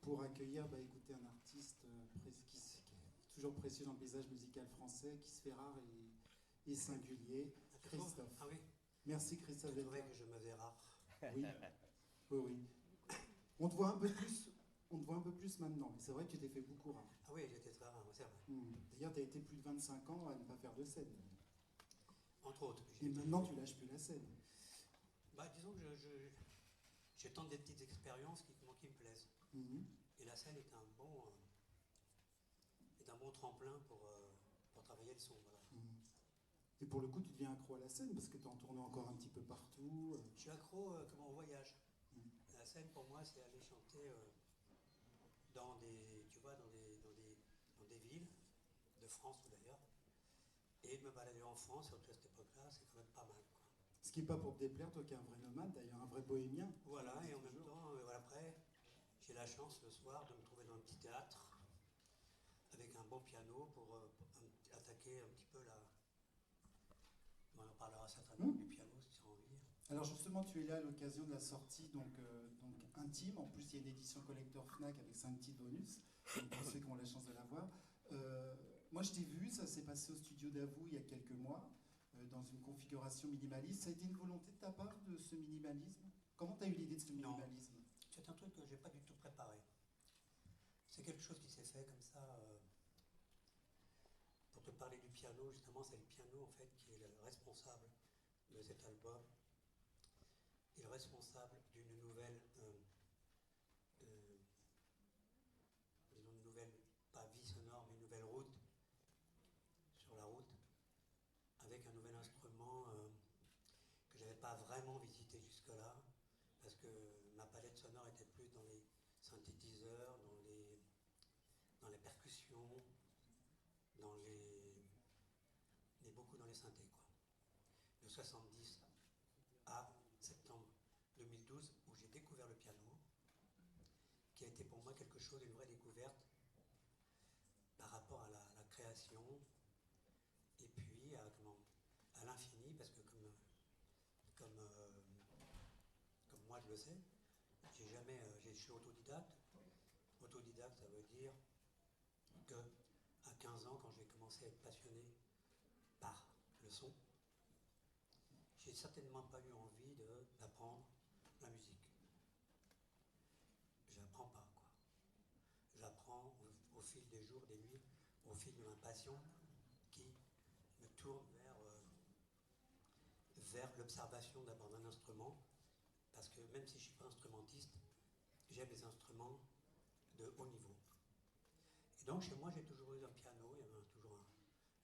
pour accueillir, écoutez, un artiste qui est toujours précieux dans le paysage musical français, qui se fait rare et singulier, Christophe. Ah oui. Merci Christophe. Je trouvais que je me fais rare. Oui, oui, oui. On te voit un peu plus. On te voit un peu plus maintenant, mais c'est vrai que tu t'es fait beaucoup rare. Ah oui, j'étais très rare, c'est vrai. D'ailleurs, tu as été plus de 25 ans à ne pas faire de scène. Entre autres. Et maintenant, tu lâches plus la scène. Disons que je tente des petites expériences qui me plaisent. Et la scène est un bon tremplin pour travailler le son. Voilà. Et pour le coup, tu deviens accro à la scène parce que tu en tournes encore un petit peu partout. Je suis accro comme en voyage. La scène, pour moi, c'est aller chanter dans des villes, de France ou d'ailleurs, et de me balader en France, surtout à cette époque-là, c'est quand même pas mal. Quoi. Ce qui n'est pas pour te déplaire, toi qui es un vrai nomade, d'ailleurs, un vrai bohémien. Voilà, et en même temps, après, j'ai la chance le soir de me trouver dans un petit théâtre, avec un bon piano pour attaquer un petit peu la... On en parlera certainement du piano si tu as envie. Alors justement, tu es là à l'occasion de la sortie donc intime. En plus, il y a une édition collector Fnac avec 5 titres bonus. Donc pour ceux qui ont la chance de la voir. Moi, je t'ai vu, ça s'est passé au studio d'Avou il y a quelques mois, dans une configuration minimaliste. Ça a été une volonté de ta part de ce minimalisme? Comment tu as eu l'idée de ce minimalisme? Non, c'est un truc que je n'ai pas du tout préparé. C'est quelque chose qui s'est fait comme ça. Pour te parler du piano, justement, c'est le piano en fait qui est le responsable de cet album. Il est responsable d'une nouvelle, disons une nouvelle, pas vie sonore, mais une nouvelle route, sur la route, avec un nouvel instrument que je n'avais pas vraiment visité jusque-là, parce que ma palette sonore était plus dans les synthétiseurs, dans les percussions, beaucoup dans les synthés, quoi. De 70 à septembre 2012, où j'ai découvert le piano, qui a été pour moi quelque chose, une vraie découverte par rapport à la création, et puis à l'infini, parce que comme moi je le sais, je suis autodidacte. Autodidacte, ça veut dire que à 15 ans, quand j'ai commencé à être passionné par le son, j'ai certainement pas eu envie d'apprendre la musique. J'apprends pas, quoi. J'apprends au fil des jours, des nuits, au fil de ma passion qui me tourne vers l'observation d'abord d'un instrument, parce que même si je ne suis pas instrumentiste, j'aime les instruments de haut niveau. Et donc chez moi j'ai toujours eu un piano, il y avait toujours un...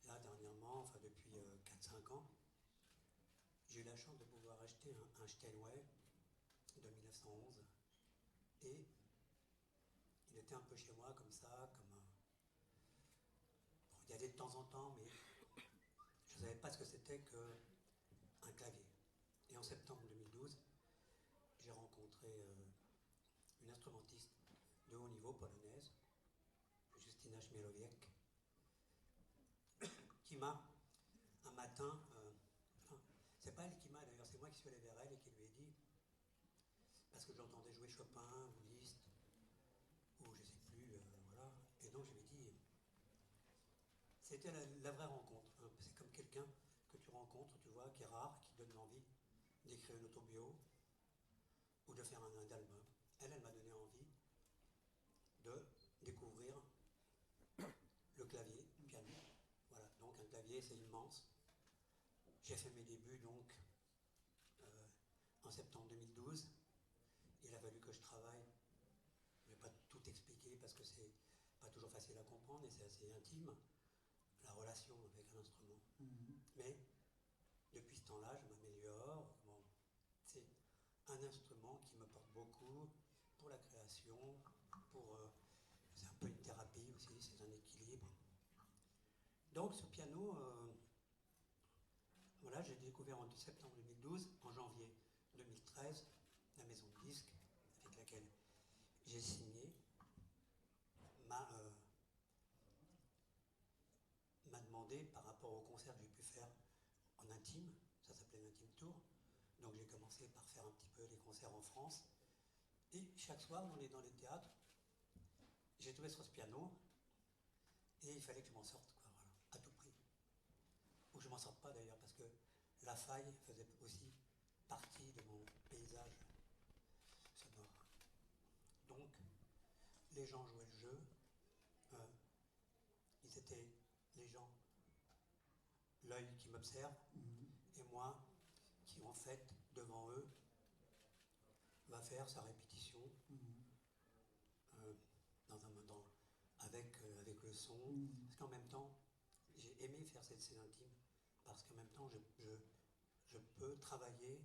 Là dernièrement, enfin depuis 4-5 ans, j'ai eu la chance de pouvoir acheter un Steinway de 1911 et il était un peu chez moi comme ça, Bon, il y allait de temps en temps, mais je ne savais pas ce que c'était qu'un clavier. Et en septembre 2012, j'ai rencontré une instrumentiste de haut niveau polonaise, Justyna Chmielowiec, qui m'a, un matin, c'est pas elle qui m'a d'ailleurs, c'est moi qui suis allé vers elle et qui lui ai dit, parce que j'entendais jouer Chopin ou Liszt, ou je sais plus, voilà, et donc je lui ai dit, c'était la vraie rencontre, hein. C'est comme quelqu'un que tu rencontres, tu vois, qui est rare, qui donne l'envie d'écrire une autobio, ou de faire un album. Elle m'a donné envie de découvrir le clavier, le piano. Voilà, donc un clavier c'est immense. J'ai fait mes débuts donc en septembre 2012. Il a fallu que je travaille. Je ne vais pas tout expliquer parce que c'est pas toujours facile à comprendre et c'est assez intime, la relation avec un instrument. Mais depuis ce temps-là, je m'améliore. Bon, c'est un instrument qui me porte beaucoup pour la création, c'est un peu une thérapie aussi, c'est un équilibre. Donc ce piano, voilà, j'ai découvert en septembre 2012, en janvier 2013, la maison de disques avec laquelle j'ai signé m'a demandé par rapport au concert que j'ai pu faire en intime, ça s'appelait l'Intime Tour, donc j'ai commencé par faire un petit peu les concerts en France, et chaque soir on est dans les théâtres, j'ai trouvé sur ce piano, et il fallait que je m'en sorte, quoi, voilà, à tout prix. Ou que je m'en sorte pas d'ailleurs, parce que la faille faisait aussi partie de mon paysage sonore. Donc, les gens jouaient le jeu, euh, ils étaient les gens, l'œil qui m'observe, et moi qui en fait, devant eux, va faire sa répétition avec le son, parce qu'en même temps, j'ai aimé faire cette scène intime, parce qu'en même temps, je peux travailler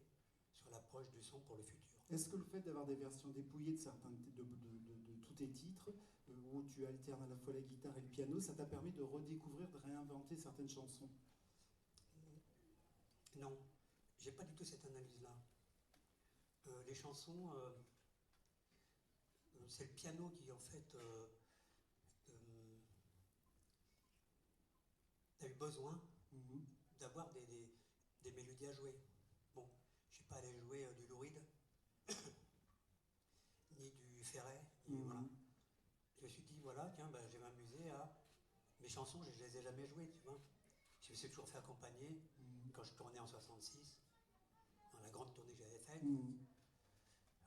sur l'approche du son pour le futur. Est-ce que le fait d'avoir des versions dépouillées de tous tes titres, où tu alternes à la fois la guitare et le piano, ça t'a permis de redécouvrir, de réinventer certaines chansons? Non, j'ai pas du tout cette analyse-là. Les chansons, c'est le piano qui en fait a eu besoin d'avoir des mélodies à jouer. Bon, je suis pas allé jouer du Lou Reed, ni du Ferret, ni voilà. Je me suis dit, voilà, tiens, ben, je vais m'amuser à... Mes chansons, je les ai jamais jouées, tu vois. Je me suis toujours fait accompagner quand je tournais en 66, dans la grande tournée que j'avais faite.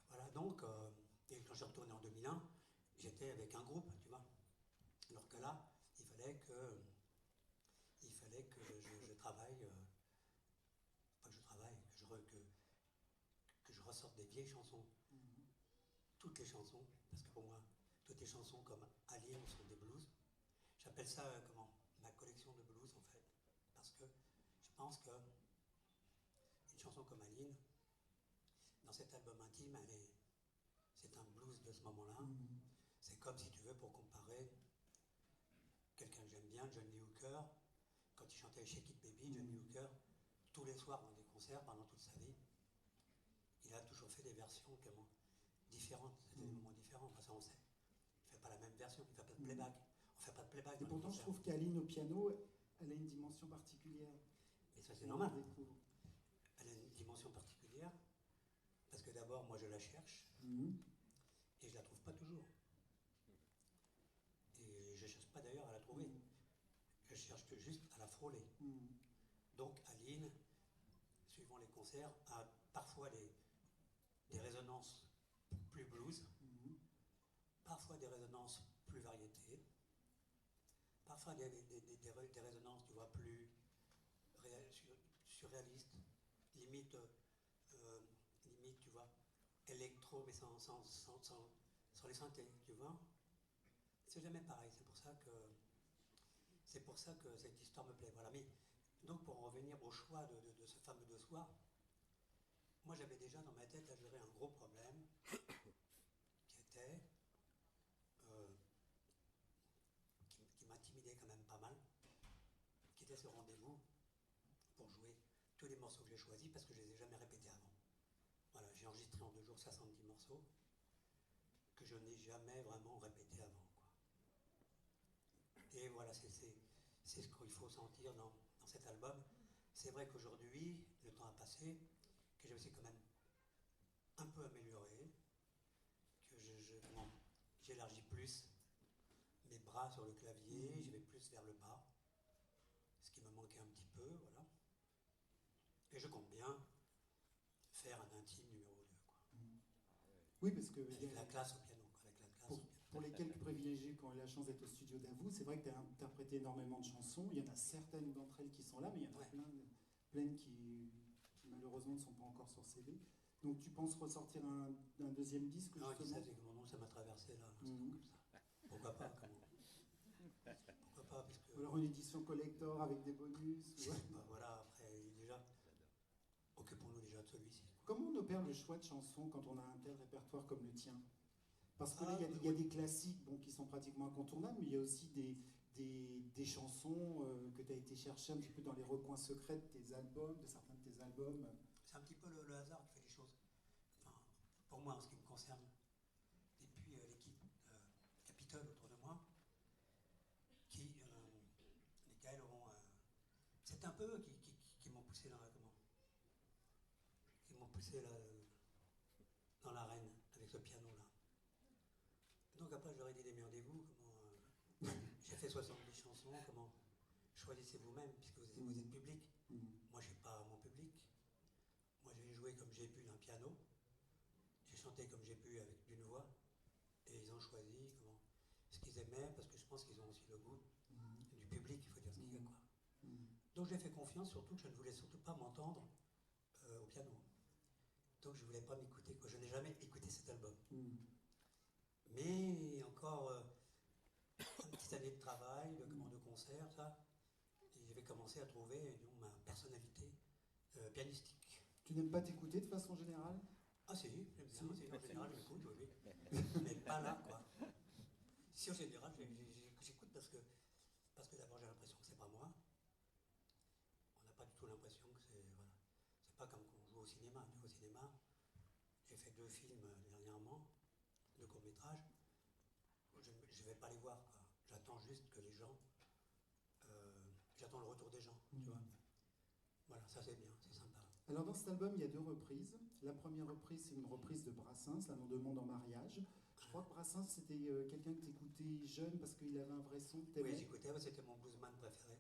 Voilà, donc, et quand je suis retourné en 2001, j'étais avec un groupe, tu vois. Alors que là, il fallait que je travaille, pas que je travaille, que je ressorte des vieilles chansons. Toutes les chansons, parce que pour moi, toutes les chansons comme Aline sont des blues. J'appelle ça, ma collection de blues, en fait. Parce que je pense que une chanson comme Aline, dans cet album intime, c'est un blues de ce moment-là. C'est comme, si tu veux, pour comparer quelqu'un que j'aime bien, Johnny Hooker, quand il chantait Shake It Baby, Johnny Hooker, tous les soirs dans des concerts pendant toute sa vie, il a toujours fait des versions différentes, c'était des moments différents, ça on sait. Il ne fait pas la même version, il ne fait pas de playback. On ne fait pas de playback. Et pourtant, je trouve qu'Aline au piano, elle a une dimension particulière. Et ça, c'est normal. Elle a une dimension particulière, parce que d'abord, moi, je la cherche, et je ne la trouve pas toujours. Et je ne cherche pas d'ailleurs à la trouver. Je cherche que juste à la frôler. Donc, Aline, suivant les concerts, a parfois des résonances plus blues, parfois des résonances plus variétés, parfois des résonances, tu vois, plus surréalistes, limite, tu vois, électro, mais sans les synthés, tu vois. C'est jamais pareil, c'est pour ça que cette histoire me plaît. Voilà. Mais donc, pour en revenir au choix de ce fameux deux soirs, moi j'avais déjà dans ma tête à gérer un gros problème qui était qui m'intimidait quand même pas mal, qui était ce rendez-vous pour jouer tous les morceaux que j'ai choisis parce que je les ai jamais répétés avant. Voilà, j'ai enregistré en 2 jours 70 morceaux que je n'ai jamais vraiment répétés avant, quoi. Et voilà, c'est ce qu'il faut sentir dans cet album. C'est vrai qu'aujourd'hui, le temps a passé, que je me suis quand même un peu amélioré, que j'élargis plus mes bras sur le clavier, je vais plus vers le bas, ce qui me manquait un petit peu, voilà. Et je compte bien faire un intime numéro 2, quoi. Oui, parce que... Avec la classe au piano, quoi. Pour les quelques privilégiés qui ont eu la chance d'être au studio d'Avou, c'est vrai que tu as interprété énormément de chansons. Il y en a certaines d'entre elles qui sont là, mais il y en a plein qui malheureusement ne sont pas encore sur CD. Donc tu penses ressortir un deuxième disque? Non, qui sait, c'est que mon nom, ça m'a traversé là, comme ça. Pourquoi pas, pourquoi pas, parce que... Alors une édition collector avec des bonus. Bah voilà, après, déjà, occupons-nous déjà de celui-ci. Comment on opère le choix de chansons quand on a un tel répertoire comme le tien? Parce que là, il y a des classiques qui sont pratiquement incontournables, mais il y a aussi des chansons que tu as été chercher un petit peu dans les recoins secrets de tes albums, de certains de tes albums. C'est un petit peu le hasard qui fait les choses. Enfin, pour moi, en ce qui me concerne. Et puis l'équipe Capitole autour de moi, lesquels auront... c'est un peu eux qui m'ont poussé dans dans l'arène avec ce piano-là. Donc après, je leur ai dit, démerdez-vous, j'ai fait 70 chansons, comment choisissez vous-même, puisque vous êtes public. Moi, je n'ai pas mon public. Moi, j'ai joué comme j'ai pu d'un piano. J'ai chanté comme j'ai pu avec d'une voix. Et ils ont choisi ce qu'ils aimaient, parce que je pense qu'ils ont aussi le goût du public, il faut dire ce qu'il y a, quoi. Donc j'ai fait confiance, surtout que je ne voulais surtout pas m'entendre au piano. Donc je ne voulais pas m'écouter, quoi. Je n'ai jamais écouté cet album. Mais encore une petite année de travail, de concert, ça, et j'avais commencé à trouver ma personnalité pianistique. Tu n'aimes pas t'écouter de façon générale? Ah si, j'aime bien, en général j'écoute, oui. Mais pas là, quoi. Si en général j'écoute parce que d'abord j'ai l'impression que c'est pas moi. On n'a pas du tout l'impression que c'est... Voilà. C'est pas comme quand on joue au cinéma. Au cinéma, j'ai fait 2 films dernièrement, 2 courts-métrages. Je ne vais pas les voir, quoi. J'attends juste que les gens... j'attends le retour des gens, tu vois. Voilà, ça c'est bien, c'est sympa. Alors dans cet album, il y a 2 reprises. La première reprise, c'est une reprise de Brassens, La demande en mariage. Je crois que Brassens, c'était quelqu'un que tu écoutais jeune parce qu'il avait un vrai son que tu aimais. Oui, j'écoutais, c'était mon bluesman préféré,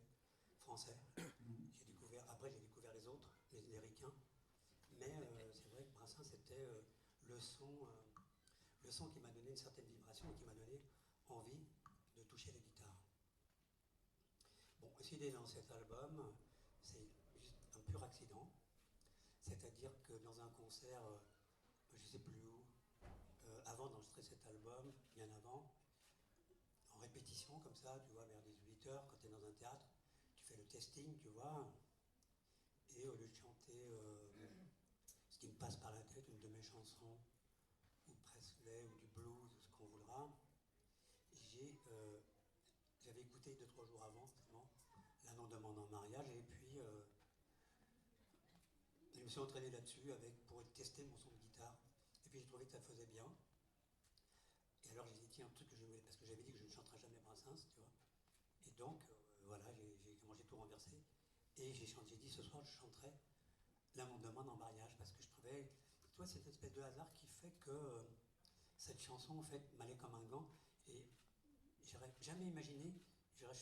français. Après j'ai découvert les autres, les ricains. Mais c'est vrai que Brassens, c'était le son qui m'a donné une certaine vibration et qui m'a donné envie de toucher les guitares. Bon, aussi dans cet album, c'est juste un pur accident. C'est-à-dire que dans un concert, je ne sais plus où, avant d'enregistrer cet album, bien avant, en répétition comme ça, tu vois, vers 18h, quand tu es dans un théâtre, tu fais le testing, tu vois, et au lieu de chanter ce qui me passe par la tête, une de mes chansons, ou Presley, ou du blues, ou ce qu'on voudra, j'avais écouté 2-3 jours avant, La demande en mariage, et puis je me suis entraîné là-dessus pour tester mon son de guitare, et puis j'ai trouvé que ça faisait bien. Et alors j'ai dit, tiens, un truc que je voulais, parce que j'avais dit que je ne chanterais jamais Brassens, tu vois. Et donc, voilà, j'ai tout renversé. Et j'ai dit, ce soir, je chanterai La demande en mariage, parce que je trouvais, tu vois, cette espèce de hasard qui fait que cette chanson, en fait, m'allait comme un gant. Et j'aurais jamais imaginé, j'aurais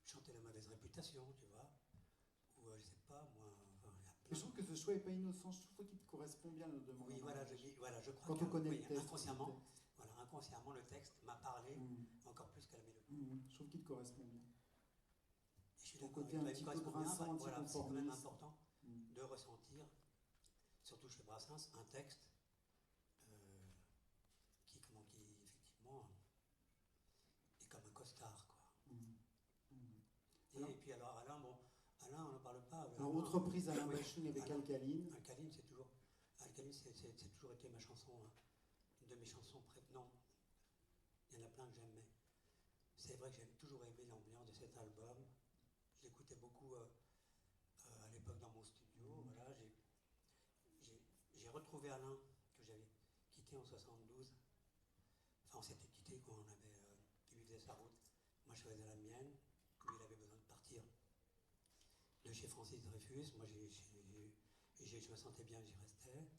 chanté La mauvaise réputation, tu vois. Ou, je sais pas, moi... Je trouve que ce choix n'est pas innocent, je trouve qu'il te correspond bien, La demande en mariage. Oui, voilà, je crois quand on connaît le texte, inconsciemment, le texte m'a parlé encore plus qu'à la mélodie. Je trouve qu'il te correspond bien. Et je suis ton d'accord côté un petit peu grinçant, voilà, c'est quand même important de ressentir, surtout chez Brassens, un texte qui effectivement est comme un costard, quoi. Et puis alors Alain, on n'en parle pas. Alors autre reprise Alain Bachung avec Alcaline. Alcaline, c'est toujours été ma chanson, une de mes chansons non, il y en a plein que j'aime, mais c'est vrai que j'ai toujours aimé l'ambiance de cet album. Je l'écoutais beaucoup à l'époque dans mon studio. Voilà, j'ai retrouvé Alain que j'avais quitté en 72. Enfin, on s'était quitté quand il faisait sa route. Moi, je faisais la mienne. Lui, il avait besoin de partir de chez Francis Dreyfus. Moi, je me sentais bien, j'y restais.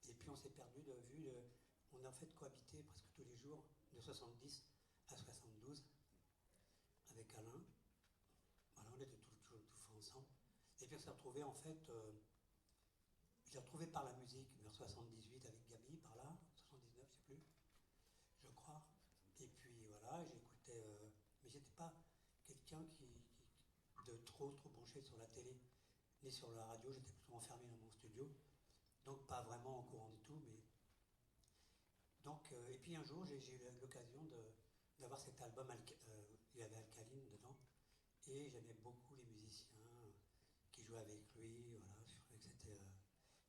Et puis, on s'est perdu de vue. On a en fait cohabité presque tous les jours de 70 à 72 avec Alain. Voilà, on était tout ensemble. Et puis on s'est retrouvés en fait, je l'ai retrouvé par la musique vers 78 avec Gabi, par là, 79, je sais plus, je crois. Et puis voilà, j'écoutais, mais j'étais pas quelqu'un de trop branché sur la télé, ni sur la radio, j'étais plutôt enfermé dans mon studio, donc pas vraiment au courant du tout, mais... Donc, et puis un jour, j'ai eu l'occasion d'avoir cet album, il y avait Alcaline dedans, et j'aimais beaucoup les musiciens qui jouaient avec lui, voilà, je trouvais que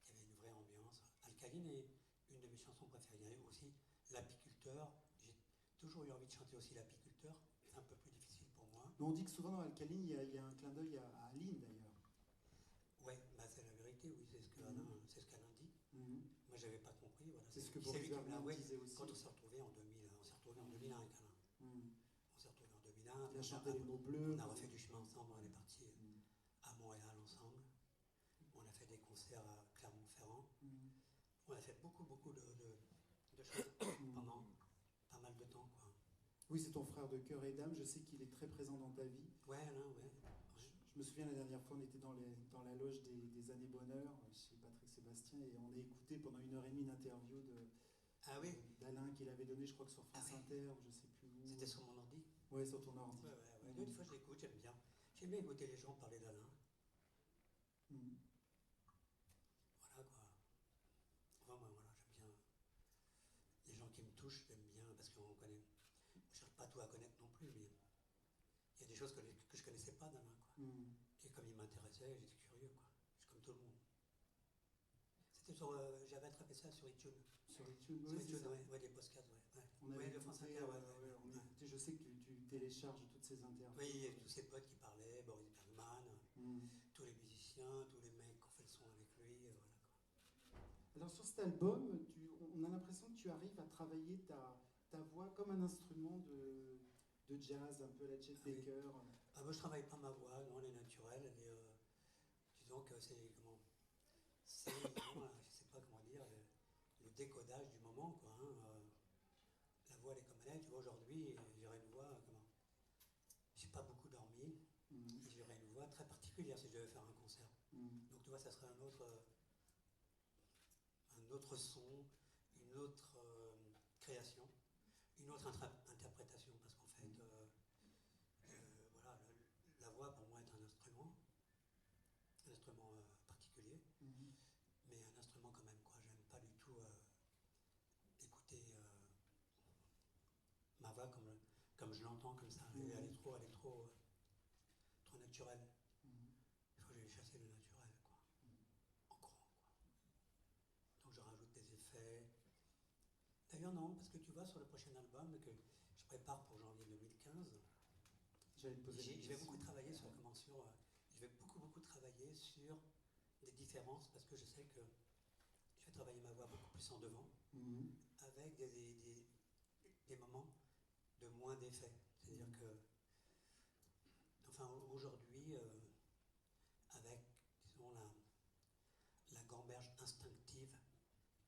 il y avait une vraie ambiance. Alcaline est une de mes chansons préférées. Il y a aussi L'Apiculteur, j'ai toujours eu envie de chanter aussi L'Apiculteur, c'est un peu plus difficile pour moi. Mais on dit que souvent dans Alcaline, il y a un clin d'œil à Aline d'ailleurs. Oui, bah c'est la vérité, oui, c'est ce qu'Alain dit. Moi, j'avais pas compris. Voilà. C'est ce que Boris Bergman disait aussi. Quand on s'est retrouvés en 2000, on s'est retrouvés en 2001 avec Alain. On s'est retrouvés en 2001. Il a chanté Les mots bleus. On a refait du chemin ensemble, on est partis à Montréal ensemble. On a fait des concerts à Clermont-Ferrand. On a fait beaucoup de choses pendant pas mal de temps, quoi. Oui, c'est ton frère de cœur et d'âme. Je sais qu'il est très présent dans ta vie. Ouais, Alain, ouais. Je me souviens la dernière fois, on était dans la loge des années bonheur chez Patrick Sébastien et on a écouté pendant 1h30 une interview Ah oui, d'Alain qu'il avait donné, je crois que sur France Inter, je sais plus où. c'était sur mon ordi. Ouais, sur ton ordi. Ouais. Des fois, je l'écoute, j'aime bien. J'aime bien écouter les gens parler d'Alain. Mm. Voilà, quoi. Enfin, moi, voilà, j'aime bien. Les gens qui me touchent, j'aime bien parce qu'on connaît. Je cherche pas tout à connaître non plus, mais il y a des choses que je connaissais pas d'Alain, quoi. Mm. Et comme il m'intéressait, j'étais curieux, quoi. Je suis comme tout le monde. C'était sur. J'avais attrapé ça sur iTunes. Sur iTunes, Sur oui, iTunes, c'est ça. ouais, des podcasts, ouais. On avait de France écouté, Inter, on a écouté, je sais que tu télécharges toutes ces interviews. Oui, il y a tous ses potes qui parlaient, Boris Bergman, Mm. tous les musiciens, tous les mecs qui ont fait le son avec lui, voilà, quoi. Alors sur cet album, on a l'impression que tu arrives à travailler ta voix comme un instrument de jazz, un peu à la Chet Baker. Ah, moi je travaille pas ma voix, non, elle est naturelle, elle est, disons que c'est, non, je sais pas comment dire, le décodage du moment, quoi, hein, la voix elle est comme elle est, tu vois, aujourd'hui, j'aurais une voix, j'ai pas beaucoup dormi, et j'aurais une voix très particulière si je devais faire un concert. Donc tu vois, ça serait un autre son, une autre création, une autre interprétation, parce qu'en fait, voilà, la voix pour moi est un instrument particulier, mais un instrument quand même, quoi. J'aime pas du tout écouter ma voix comme je l'entends comme ça. Elle est trop naturelle. Il faut que j'aille chasser le naturel, quoi. En grand, quoi. Donc je rajoute des effets. D'ailleurs non, parce que tu vois, sur le prochain album que je prépare pour janvier 2015, je vais beaucoup travailler sur je vais beaucoup travailler sur des différences, parce que je sais que je vais travailler ma voix beaucoup plus en devant, avec des moments de moins d'effets. C'est-à-dire que, enfin aujourd'hui, avec, disons, la gamberge instinctive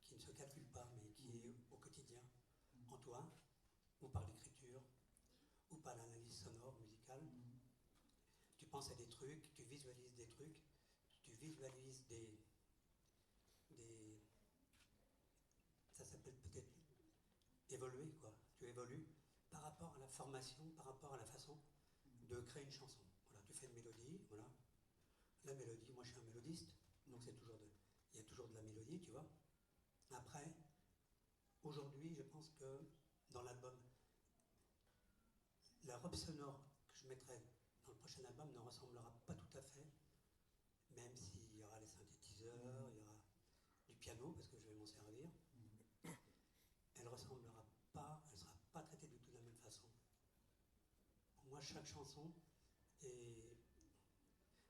qui ne se calcule pas, mais qui est au quotidien, en toi, ou par l'écriture, ou par l'analyse sonore, musicale. Tu penses à des trucs, tu visualises des trucs, tu visualises ça s'appelle peut-être évoluer, quoi. Tu évolues par rapport à la formation, par rapport à la façon de créer une chanson. Voilà, tu fais une mélodie, voilà. La mélodie, moi je suis un mélodiste, donc il y a toujours de la mélodie, tu vois. Après, aujourd'hui, je pense que dans l'album, la robe sonore que je mettrai dans le prochain album ne ressemblera pas tout à fait, même s'il y aura les synthétiseurs, il y aura du piano, parce que je vais m'en servir. Elle ressemblera pas, elle sera pas traitée du tout de la même façon. Pour moi, chaque chanson est...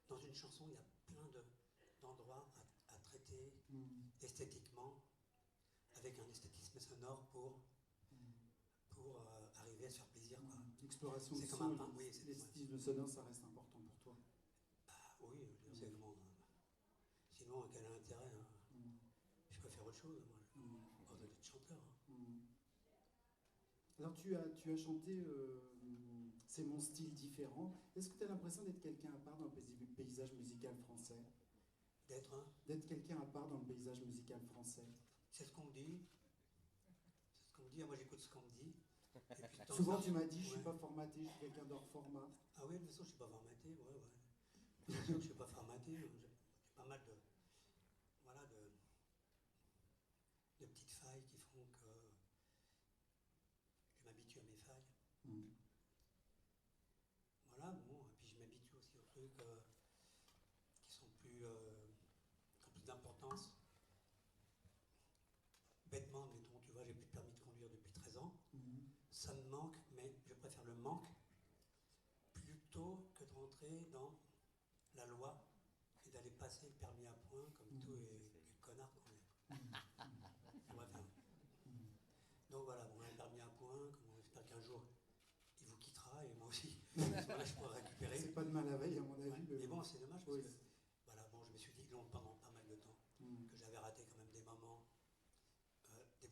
Dans une chanson, il y a plein d'endroits à traiter esthétiquement, avec un esthétisme sonore pour arriver à se faire plaisir, quoi. L'exploration du son, l'esthétisme sonore, ça reste important pour toi. Bah oui, c'est comment. Sinon, quel intérêt, hein. Je peux faire autre chose, moi. Pas d'être chanteur. Hein. Alors tu as chanté C'est mon style différent. Est-ce que tu as l'impression d'être quelqu'un à part dans le paysage musical français? D'être quelqu'un à part dans le paysage musical français. C'est ce qu'on me dit. Moi j'écoute ce qu'on me dit. Et puis, souvent tu m'as dit, je suis pas formaté, je suis quelqu'un d'hors format. Ah oui, de toute façon je suis pas formaté, ouais. Bien sûr que je suis pas formaté. J'ai pas mal de petites failles qui font que je m'habitue à mes failles. Voilà, bon, et puis je m'habitue aussi aux trucs qui ont plus d'importance. Bêtement, admettons, tu vois, j'ai plus de permis de conduire depuis 13 ans. Ça me manque, mais je préfère le manque plutôt que de rentrer dans la loi et d'aller passer le permis à point comme tous les connards qu'on est. Donc voilà, bon, un permis à point, j'espère qu'un jour il vous quittera et moi aussi. Voilà, je pourrai récupérer. C'est pas de mal à veille à mon avis. Ouais, mais bon, c'est dommage parce que voilà, bon, je me suis dit pendant pas mal de temps que j'avais raté quand même des bons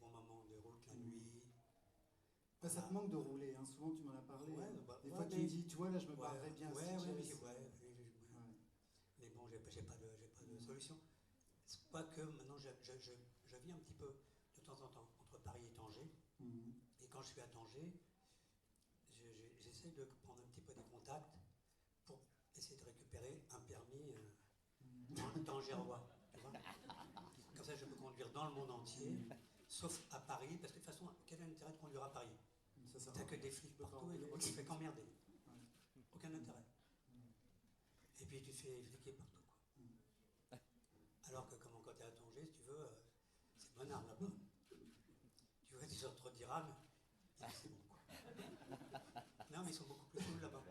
moments de route la nuit, Enfin, ça te manque de rouler, hein. Souvent tu m'en as parlé. Ouais, Hein. bah, Des ouais, fois tu mais- me dis, tu vois, là je me Ouais, barrerais bien. ouais, si ouais, j'avais mais ça. ouais. Ouais. Mais bon, j'ai pas de solution. C'est pas que maintenant je vis un petit peu de temps en temps entre Paris et Tanger. Mhm. Et quand je suis à Tanger, j'essaie de prendre un petit peu des contacts pour essayer de récupérer un permis tangérois. Tu vois, comme ça, je peux conduire dans le monde entier, sauf à Paris, parce que de toute façon, quel est l'intérêt de conduire à Paris? Ça sert à T'as que rien. des Tu flics peux pas partout et rouler. tu fais qu'emmerder. Ouais. Aucun intérêt. Et puis tu te fais fliquer partout, quoi. Alors que quand tu es à Tanger, si tu veux, c'est bon arme là-bas. Tu vois des autres dirhams, et c'est bon, quoi. Non, mais ils sont beaucoup plus cool là-bas.